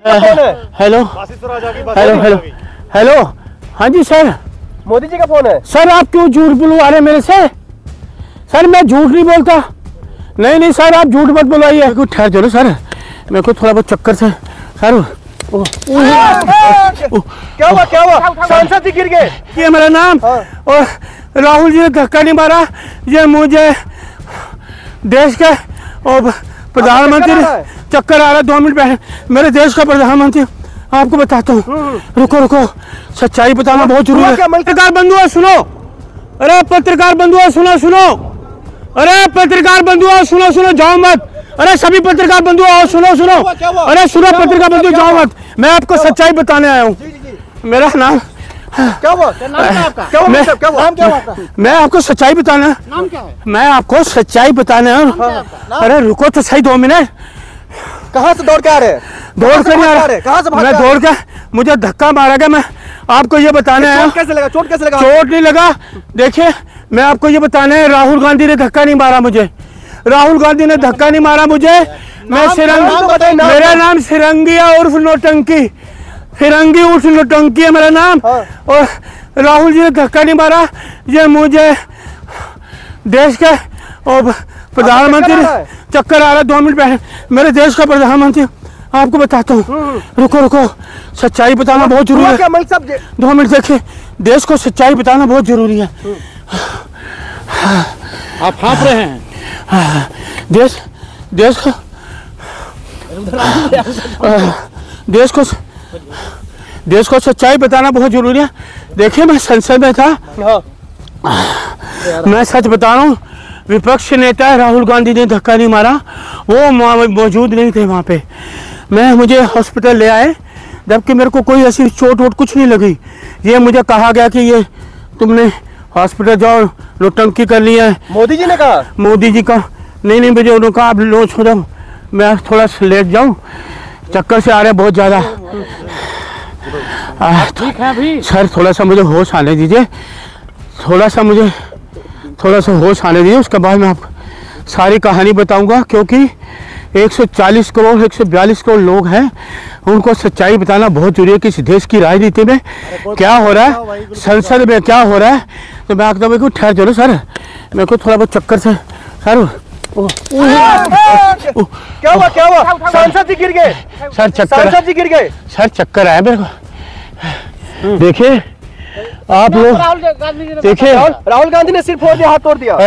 Hello hello hello hello, हाँ जी sir, Modi ji का phone है। सर आप क्यों झूठ बुलवा रहे मेरे से? सर मैं झूठ नहीं बोलता। नहीं नहीं सर, आप झूठ मत बुलवाइए। कुछ ठहर जाओ सर, मेरे को थोड़ा बहुत चक्कर से सर। क्या हुआ क्या हुआ? सांसद जी गिर गए। ये मेरा नाम और राहुल जी ने धक्का नहीं मारा। ये मुझे देश के और प्रधानमंत्री चक्कर आ रहा है। 2 मिनट पहले मेरे देश का प्रधानमंत्री, आपको बताता हूँ। रुको रुको, सच्चाई बताना बहुत जरूरी है। पत्रकार बंधुओं सुनो, अरे पत्रकार बंधुओं सुनो सुनो, अरे पत्रकार बंधुओं सुनो सुनो, जाओ मत। अरे सभी पत्रकार बंधुओं सुनो सुनो, अरे सुनो पत्रकार बंधुओं जाओ मत। मैं आपको सच्चाई बताने आया हूँ। मेरा नाम क्या हुआ? नाम क्या आपका? क्या हुआ? क्या हुआ? नाम क्या हुआ आपका? मैं आपको सच्चाई बताना, नाम क्या है? मैं आपको सच्चाई बताने आया हूँ। अरे रुको तो सही 2 मिनट। कहाँ से दौड़ के आ रहे हैं? दौड़ कर नहीं आ रहा, कहाँ से भाग मैं दौड़ के, मुझे धक्का मारा गया। मैं आपको ये बताने आया। चोट कैसे लगा? चोट कैसे लगा? चोट नहीं लगा। देखिए मैं आपको ये बताने आया, राहुल गांधी ने धक्का नहीं मारा मुझे। राहुल गांधी ने धक्का नहीं मारा मुझे। मैं मेरा नाम सिरंगिया उर्फ नौटंकी, फिरंगी उर्फ नौटंकी है मेरा नाम। और राहुल जी ने धक्का नहीं मारा। ये मुझे देश के और प्रधानमंत्री चक्कर आ रहा है। 2 मिनट पहले मेरे देश का प्रधानमंत्री, आपको बताता हूँ। रुको रुको, सच्चाई बताना बहुत जरूरी है। 2 मिनट देखिए, देश को सच्चाई बताना बहुत जरूरी है। आप हाँफ रहे हैं। देश को सच्चाई बताना बहुत जरूरी है। देखिए मैं संसद में था, मैं सच बता रहा हूँ। विपक्ष नेता राहुल गांधी ने धक्का नहीं मारा, वो मौजूद नहीं थे वहाँ पे। मुझे हॉस्पिटल ले आए, जबकि मेरे को कोई ऐसी चोट वोट कुछ नहीं लगी। ये मुझे कहा गया कि ये तुमने हॉस्पिटल जाओ, नौटंकी कर ली है। मोदी जी ने कहा? मोदी जी का नहीं, मुझे उन्होंने कहा आप लोच हो जाओ, मैं थोड़ा लेट जाऊँ, चक्कर से आ रहे बहुत ज़्यादा। ठीक है अभी सर थोड़ा सा मुझे होश आने दीजिए, थोड़ा सा होश आने दीजिए, उसके बाद मैं आपको सारी कहानी बताऊंगा। क्योंकि 140 करोड़ 142 करोड़ लोग हैं, उनको सच्चाई बताना बहुत जरूरी है कि इस देश की राजनीति में क्या हो रहा है, संसद में क्या हो रहा है। तो मैं आपको को ठहर जाओ सर, मेरे को थोड़ा बहुत चक्कर से सर। क्या हुआ क्या हुआ? सांसद जी गिर गए। सर चक्कर, सांसद जी गिर गए। सर चक्कर आया मेरे को। देखिए आप लोग, देखिए राहुल गांधी ने सिर फोड़ दिया, हाथ तोड़ दिया।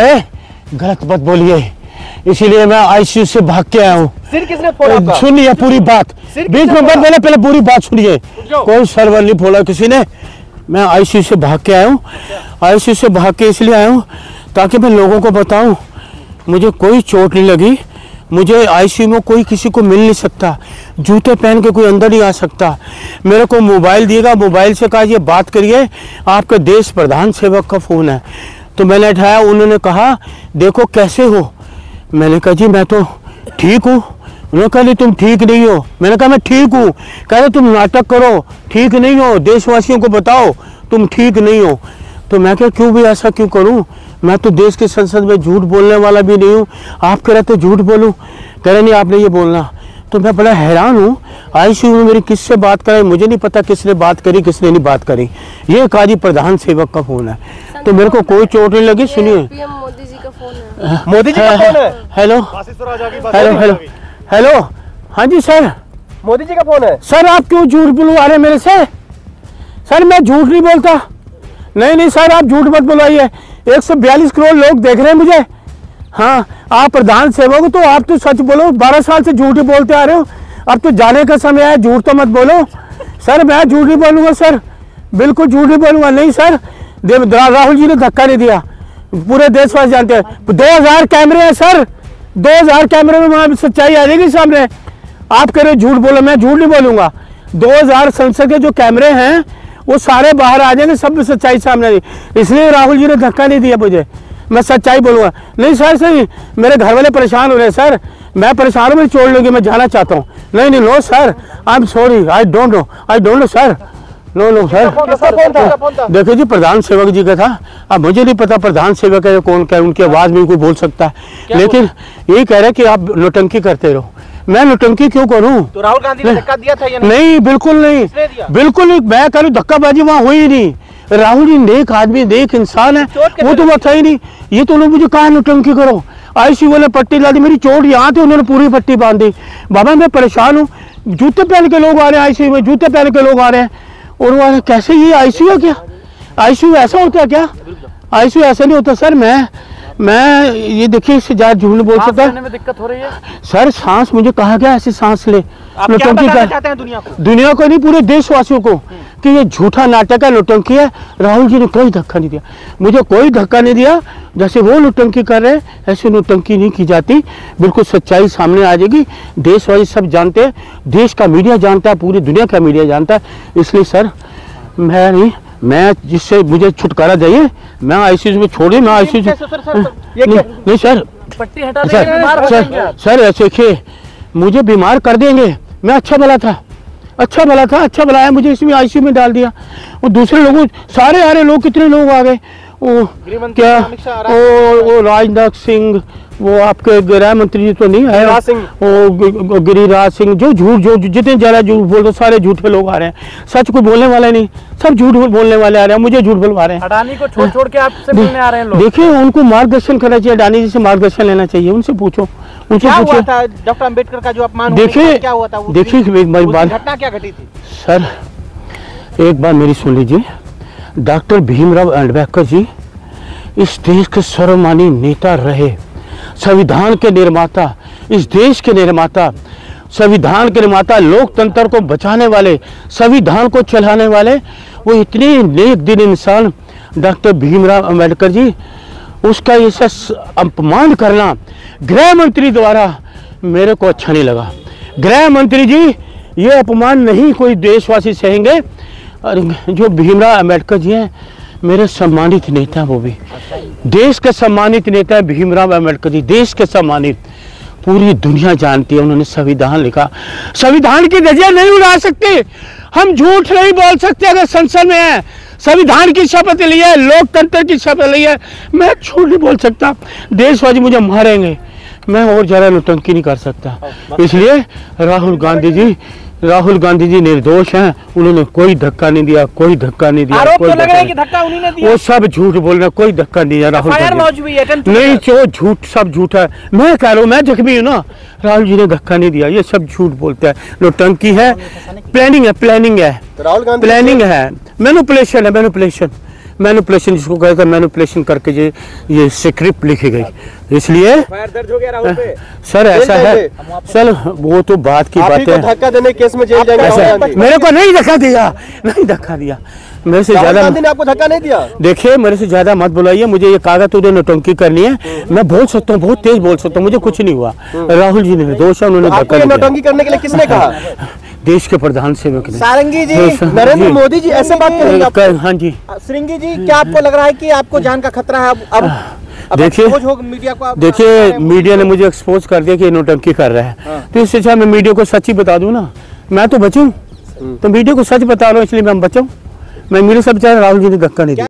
गलत मत बोलिए, इसीलिए मैं आईसीयू से भाग के आया हूँ। सिर किसने फोड़ा आपका? सुनिए पूरी बात, बीच में मत बोले, पहले पूरी बात सुनिए। कोई सर्वर नहीं फोड़ा किसी ने। मैं आईसीयू से भाग के आया हूँ। आईसीयू से भाग के इसलिए आया हूँ ताकि मैं लोगों को बताऊँ मुझे कोई चोट नहीं लगी। मुझे आईसीयू में कोई किसी को मिल नहीं सकता, जूते पहन के कोई अंदर नहीं आ सकता। मेरे को मोबाइल दिएगा, मोबाइल से कहा ये बात करिए, आपके देश प्रधान सेवक का फ़ोन है। तो मैंने उठाया, उन्होंने कहा देखो कैसे हो। मैंने कहा जी मैं तो ठीक हूँ। उन्होंने कहा नहीं तुम ठीक नहीं हो। मैंने कहा मैं ठीक हूँ। कह रहे तुम नाटक करो, ठीक नहीं हो, देशवासियों को बताओ तुम ठीक नहीं हो। तो मैं क्या क्यों भी ऐसा क्यों करूं? मैं तो देश के संसद में झूठ बोलने वाला भी नहीं हूं। आप कह रहे थे झूठ बोलूं, कह रहे नहीं आपने ये बोलना। तो मैं बड़ा हैरान हूं, आईसीयू में मेरी किससे बात कराई मुझे नहीं पता, किसने बात करी किसने नहीं बात करी। ये काजी प्रधान सेवक का फोन है, तो मेरे को कोई चोट नहीं लगी। सुनिए मोदी जी का फोन है। मोदी जी का फोन है। हेलो हेलो हेलो हेलो, हाँ जी सर, मोदी जी का फोन है। सर आप क्यों झूठ बुलवा रहे मेरे से? सर मैं झूठ नहीं बोलता। नहीं सर, आप झूठ मत बुलवाइए। 142 करोड़ लोग देख रहे हैं मुझे। हाँ आप प्रधान सेवक हो तो आप तो सच बोलो। 12 साल से झूठ ही बोलते आ रहे हो, अब तो जाने का समय है, झूठ तो मत बोलो। सर मैं झूठ नहीं बोलूँगा सर, बिल्कुल झूठ नहीं बोलूँगा। नहीं सर, राहुल जी ने धक्का नहीं दिया, पूरे देशवासी जानते हैं। 2000 कैमरे हैं सर, 2000 कैमरे में वहाँ सच्चाई आ जाएगी सामने। आप कह रहे झूठ बोलो, मैं झूठ नहीं बोलूँगा। 2000 संसद के जो कैमरे हैं वो सारे बाहर आ जाएंगे, सब सच्चाई सामने आई। इसलिए राहुल जी ने धक्का नहीं दिया मुझे, मैं सच्चाई बोलूँगा। नहीं सर सही, मेरे घर वाले परेशान हो रहे हैं सर, मैं परेशान हूँ, मेरी छोड़ लूँगी, मैं जाना चाहता हूँ। नहीं no sir, I am sorry, I don't know sir, no sir. देखिए जी प्रधान सेवक जी का था, अब मुझे नहीं पता प्रधान सेवक है कौन क्या, उनकी आवाज़ में कोई बोल सकता है। लेकिन यही कह रहे कि आप नौटंकी करते रहो। मैं नौटंकी क्यों करूं? तो राहुल गांधी ने धक्का दिया था या नहीं? नहीं, बिल्कुल नहीं, किसने दिया? बिल्कुल नहीं। मैं करूँ धक्काबाजी वहाँ हुई ही नहीं। राहुल जी नेक आदमी, नेक इंसान है, वो तो बता ही नहीं। ये तो उन्होंने मुझे कहा नौटंकी करो। आईसीयू वाले पट्टी ला दी, मेरी चोट यहाँ थी, उन्होंने पूरी पट्टी बांध दी। बाबा मैं परेशान हूँ, जूते पहन के लोग आ रहे हैं आईसीयू में, जूते पहन के लोग आ रहे हैं। और वो कैसे, ये आईसीयू है क्या? आईसीयू ऐसा होता है क्या? आईसीयू ऐसा नहीं होता सर। मैं ये देखिए, इससे ज्यादा झूठ नहीं बोल सकता में दिक्कत हो रही है सर। सांस मुझे कहा गया ऐसे सांस ले। आप क्या बताना चाहते हैं दुनिया को? दुनिया को नहीं, पूरे देशवासियों को, कि ये झूठा नाटक है, नौटंकी है। राहुल जी ने कोई धक्का नहीं दिया, मुझे कोई धक्का नहीं दिया। जैसे वो नौटंकी कर रहे हैं, ऐसी नौटंकी नहीं की जाती। बिल्कुल सच्चाई सामने आ जाएगी। देशवासी सब जानते हैं, देश का मीडिया जानता है, पूरी दुनिया का मीडिया जानता है। इसलिए सर मैं नहीं, मैं जिससे मुझे छुटकारा चाहिए, मैं आईसीयू में छोड़िए, मैं आईसीयू नहीं सर, पट्टी हटा सर ऐसे देखिए, मुझे बीमार कर देंगे। मैं अच्छा भला था, अच्छा भला है, मुझे इसमें आईसीयू में डाल दिया। और दूसरे लोगों, सारे आ रहे लोग, कितने लोग आ गए, वो क्या, वो राजनाथ सिंह, वो आपके गृह मंत्री जी तो नहीं है, वो गिरिराज सिंह, जो जितने ज्यादा झूठ बोलते, सारे झूठे लोग आ रहे हैं। सच कोई बोलने वाला नहीं, सब झूठ बोलने वाले आ रहे हैं, मुझे झूठ बोलवा रहे हैं। अडानी को छोड़ के आपसे मिलने आ रहे हैं लोग। देखिए, उनको मार्गदर्शन करना चाहिए, अडानी जी से मार्गदर्शन लेना चाहिए, उनसे पूछो, क्या हुआ था डॉक्टर अंबेडकर का जो अपमान? देखिए, क्या हुआ था? देखिए एक बात, घटना क्या घटी थी सर? एक बार मेरी सुन लीजिए। डॉक्टर भीमराव अम्बेडकर जी इस देश के सर्वमान्य नेता रहे, संविधान के निर्माता, इस देश के निर्माता, संविधान के निर्माता, लोकतंत्र को बचाने वाले, संविधान को चलाने वाले, वो इतने नेक दिल इंसान डॉक्टर भीमराव अम्बेडकर जी, उसका ऐसा अपमान करना गृह मंत्री द्वारा मेरे को अच्छा नहीं लगा। गृह मंत्री जी, ये अपमान नहीं कोई देशवासी सहेंगे। और जो भीमराव अम्बेडकर जी हैं, मेरे सम्मानित नेता, वो भी देश के सम्मानित नेता है भीमराव अम्बेडकर जी, देश के सम्मानित, पूरी दुनिया जानती है। उन्होंने संविधान लिखा, संविधान की धज्जियां नहीं उड़ा सकते, हम झूठ नहीं बोल सकते। अगर संसद में है, संविधान की शपथ ली है, लोकतंत्र की शपथ ली है, मैं झूठ नहीं बोल सकता। देशवासी मुझे मारेंगे, मैं और जरा नौटंकी नहीं कर सकता। इसलिए राहुल गांधी जी निर्दोष हैं, उन्होंने कोई धक्का नहीं दिया, कोई धक्का नहीं दिया। आरोप तो लग रहा है कि धक्का उन्हीं ने दिया। वो सब झूठ बोल रहे, कोई धक्का नहीं दिया राहुल गांधी नहीं, जो झूठ, सब झूठ है। मैं कह रहा हूँ, मैं जख्मी हूँ ना, राहुल जी ने धक्का नहीं दिया, ये सब झूठ बोलते हैं, नौटंकी है, प्लानिंग है, प्लानिंग है, मैनिपुलेशन जिसको कहते हैं, मैनिपुलेशन करके ये स्क्रिप्ट लिखी गई। इसलिए दर्ज हो गया राहुल पे। सर ऐसा है सर, वो तो बात की बात है, धक्का देने केस में जेल जाएंगे। मेरे को नहीं धक्का दिया, मेरे से ज्यादा आपको धक्का नहीं दिया। देखिए, मेरे से ज्यादा मत बुलाइए, मुझे ये कागज तुझे नौटंकी करनी है, मैं बोल सकता हूँ, बहुत तेज बोल सकता हूँ, मुझे कुछ नहीं हुआ। राहुल जी ने दोष है, उन्होंने धक्का नहीं दिया। नौटंकी करने के लिए किसने कहा? देश के प्रधान सेवक ने। सारंगी जी, नरेंद्र मोदी जी ऐसे बात करेंगे? हाँ जी। श्रृंगी जी, क्या आपको लग रहा है कि आपको जान का खतरा है? अब देखिए, मीडिया को देखिए, मीडिया ने मुझे एक्सपोज कर दिया कि नौटंकी कर रहा है, तो इससे अच्छा मैं मीडिया को सच ही बता दूं ना, मैं तो बचूं, तो मीडिया को सच बता रहा हूं, इसलिए मैं बचाऊं। मैं मेरे सब चाहे राहुल जी ने धक्का नहीं दिया।